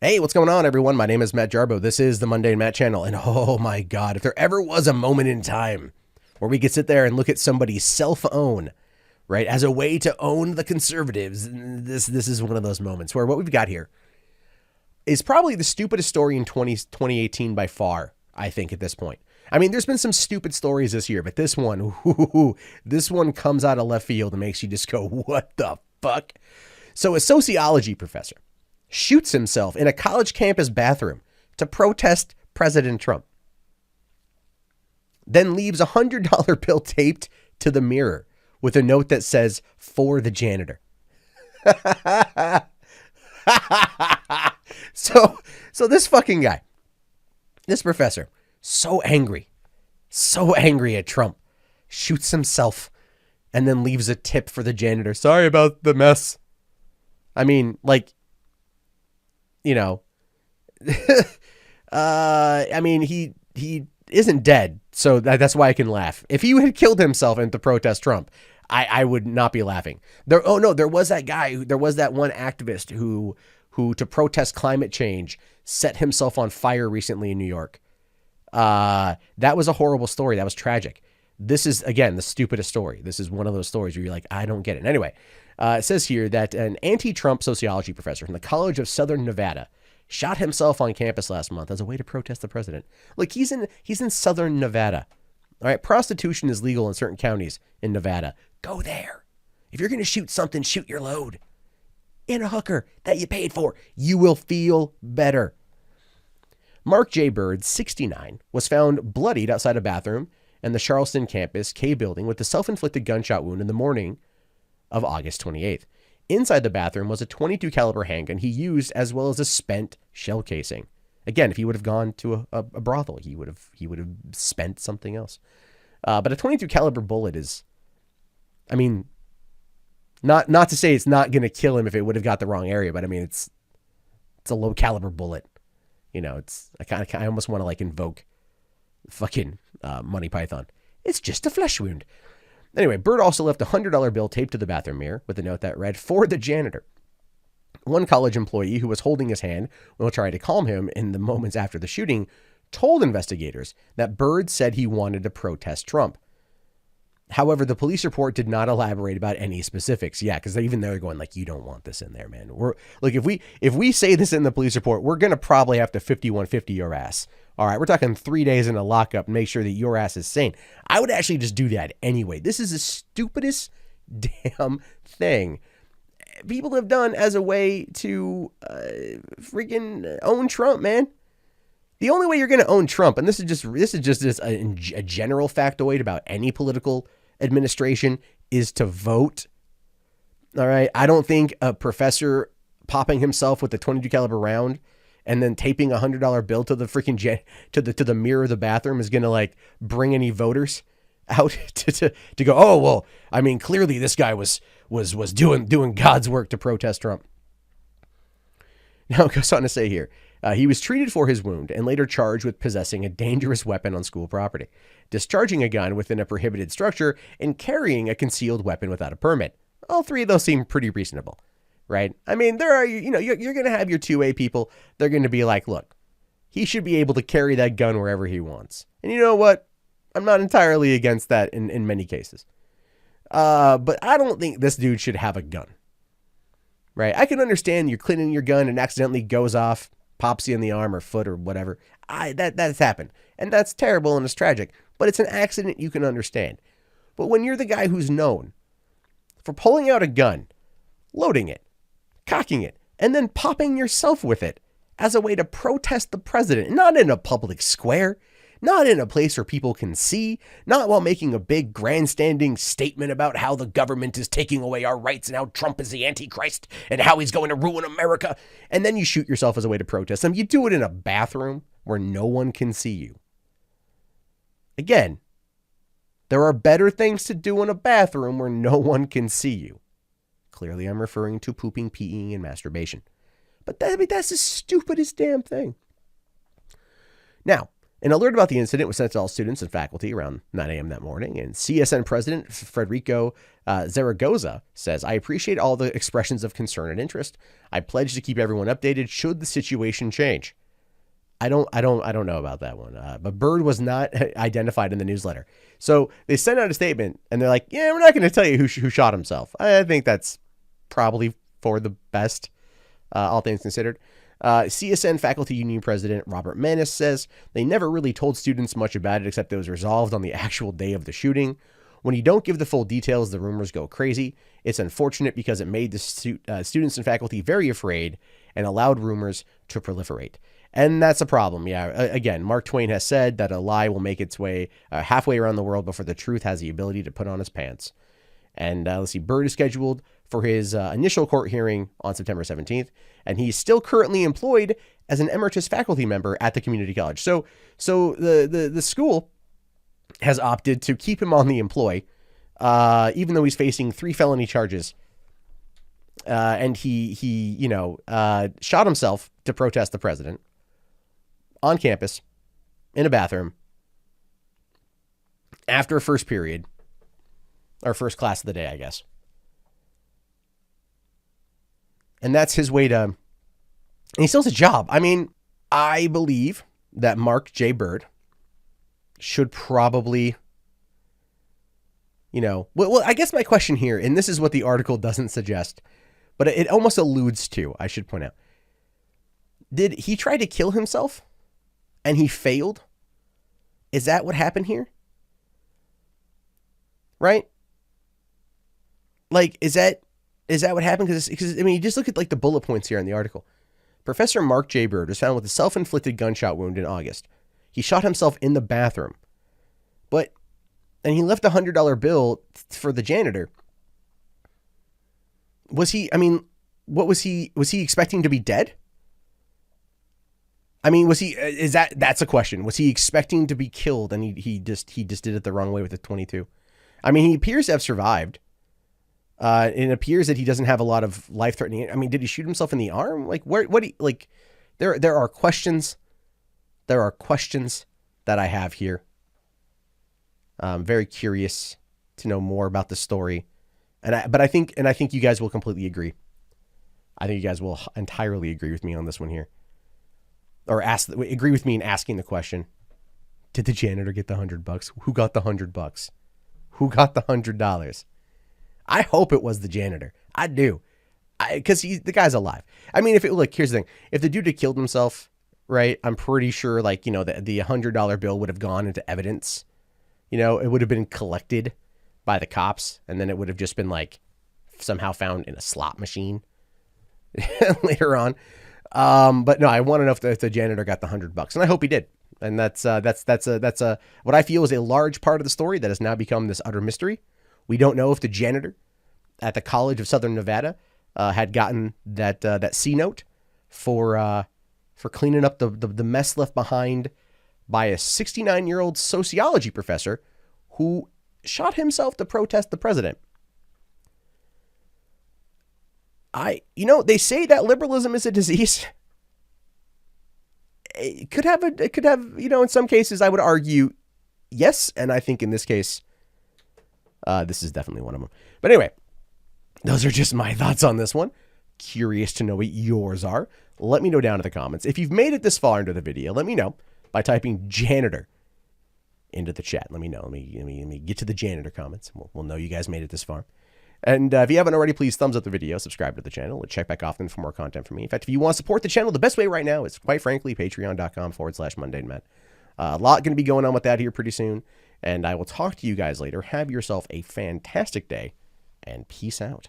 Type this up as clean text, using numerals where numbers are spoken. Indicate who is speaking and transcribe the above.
Speaker 1: Hey, what's going on, everyone? My name is Matt Jarbo. This is the Mundane Matt channel. And oh my God, if there ever was a moment in time where we could sit there and look at somebody's self-own, right, as a way to own the conservatives, this is one of those moments where what we've got here is probably the stupidest story in 2018 by far, I think, at this point. I mean, there's been some stupid stories this year, but this one, this one comes out of left field and makes you just go, what the fuck? So a sociology professor shoots himself in a college campus bathroom to protest President Trump. Then leaves a $100 bill taped to the mirror with a note that says, "For the janitor." So this fucking guy, this professor, so angry at Trump, shoots himself and then leaves a tip for the janitor. Sorry about the mess. I mean, like, you know, I mean, he isn't dead, so that's why I can laugh. If he had killed himself and to protest Trump, I would not be laughing. There was that guy, there was that one activist who to protest climate change set himself on fire recently in New York. That was a horrible story. That was tragic. This is, again, the stupidest story. This is one of those stories where you're like, I don't get it. Anyway, it says here that an anti-Trump sociology professor from the College of Southern Nevada shot himself on campus last month as a way to protest the president. Look, he's in Southern Nevada. All right, prostitution is legal in certain counties in Nevada. Go there. If you're going to shoot something, shoot your load. In a hooker that you paid for. You will feel better. Mark J. Bird, 69, was found bloodied outside a bathroom in the Charleston campus K building with a self-inflicted gunshot wound in the morning of August 28th. Inside the bathroom was a .22 caliber handgun he used, as well as a spent shell casing. Again, if he would have gone to a brothel, he would have spent something else. But a .22 caliber bullet is, I mean, not to say it's not going to kill him if it would have got the wrong area, but I mean, it's a low caliber bullet. You know, I almost want to like invoke fucking Monty Python. It's just a flesh wound. Anyway, Bird also left a $100 bill taped to the bathroom mirror with a note that read, "For the janitor." One college employee who was holding his hand while trying to calm him in the moments after the shooting told investigators that Bird said he wanted to protest Trump. However, the police report did not elaborate about any specifics. Yeah, because even they're going like, you don't want this in there, man. Look, if we say this in the police report, we're going to probably have to 5150 your ass. All right, we're talking 3 days in a lockup and make sure that your ass is sane. I would actually just do that anyway. This is the stupidest damn thing people have done as a way to freaking own Trump, man. The only way you're going to own Trump, and this is just a general factoid about any political administration, is to vote. All right. I don't think a professor popping himself with a .22 caliber round and then taping a $100 bill to the freaking to the mirror of the bathroom is going to like bring any voters out to go, oh, well, I mean, clearly this guy was doing God's work to protest Trump. Now it goes on to say here, he was treated for his wound and later charged with possessing a dangerous weapon on school property, discharging a gun within a prohibited structure, and carrying a concealed weapon without a permit. All three of those seem pretty reasonable, right? I mean, there are, you're going to have your 2A people. They're going to be like, look, he should be able to carry that gun wherever he wants. And you know what? I'm not entirely against that in many cases. But I don't think this dude should have a gun, right? I can understand you're cleaning your gun and accidentally goes off, pops you in the arm or foot or whatever. That's happened. And that's terrible and it's tragic. But it's an accident you can understand. But when you're the guy who's known for pulling out a gun, loading it, cocking it, and then popping yourself with it as a way to protest the president, not in a public square, not in a place where people can see, not while making a big grandstanding statement about how the government is taking away our rights and how Trump is the Antichrist and how he's going to ruin America. And then you shoot yourself as a way to protest them. You do it in a bathroom where no one can see you. Again, there are better things to do in a bathroom where no one can see you. Clearly, I'm referring to pooping, peeing, and masturbation. But that's the stupidest damn thing. Now, An alert about the incident was sent to all students and faculty around 9 a.m. that morning, and CSN President Federico Zaragoza says, "I appreciate all the expressions of concern and interest. I pledge to keep everyone updated should the situation change." I don't know about that one, but Byrd was not identified in the newsletter. So they sent out a statement, and they're like, "Yeah, we're not going to tell you who shot himself." I think that's probably for the best, all things considered. CSN Faculty Union President Robert Manis says they never really told students much about it except it was resolved on the actual day of the shooting. When you don't give the full details, the rumors go crazy. It's unfortunate because it made the students and faculty very afraid and allowed rumors to proliferate. And that's a problem. Yeah, again, Mark Twain has said that a lie will make its way halfway around the world before the truth has the ability to put on its pants. And let's see, Byrd is scheduled for his initial court hearing on September 17th, and he's still currently employed as an emeritus faculty member at the community college. So the school has opted to keep him on the employ, even though he's facing 3 felony charges. And he shot himself to protest the president on campus in a bathroom after first period. Our first class of the day, I guess. And that's his way to... And he still has a job. I mean, I believe that Mark J. Byrd should probably... Well, I guess my question here, and this is what the article doesn't suggest, but it almost alludes to, I should point out. Did he try to kill himself and he failed? Is that what happened here? Right? Like, is that what happened? Because I mean, you just look at like the bullet points here in the article. Professor Mark J. Byrd was found with a self-inflicted gunshot wound in August. He shot himself in the bathroom, and he left a $100 bill for the janitor. Was he? I mean, what was he? Was he expecting to be dead? I mean, was he? That's a question. Was he expecting to be killed, and he just did it the wrong way with the .22? I mean, he appears to have survived. It appears that he doesn't have a lot of life-threatening. I mean, did he shoot himself in the arm? Like, there are questions. There are questions that I have here. I'm very curious to know more about the story, but I think you guys will completely agree. I think you guys will entirely agree with me on this one here, or agree with me in asking the question: did the janitor get the $100? Who got the $100? Who got the $100? I hope it was the janitor. I do. Because the guy's alive. I mean, here's the thing. If the dude had killed himself, right, I'm pretty sure, the $100 bill would have gone into evidence. It would have been collected by the cops, and then it would have just been, somehow found in a slot machine later on. But no, I want to know if the janitor got the $100, and I hope he did. And that's what I feel is a large part of the story that has now become this utter mystery. We don't know if the janitor at the College of Southern Nevada had gotten that C note for cleaning up the mess left behind by a 69-year-old sociology professor who shot himself to protest the president. They say that liberalism is a disease. It could have, in some cases, I would argue, yes. And I think in this case, this is definitely one of them. But anyway, those are just my thoughts on this one. Curious to know what yours are. Let me know down in the comments. If you've made it this far into the video, let me know by typing janitor into the chat. Let me know. Let me get to the janitor comments. We'll know you guys made it this far. And if you haven't already, please thumbs up the video, subscribe to the channel, and check back often for more content from me. In fact, if you want to support the channel, the best way right now is, quite frankly, patreon.com/mundanemat. A lot going to be going on with that here pretty soon. And I will talk to you guys later. Have yourself a fantastic day, and peace out.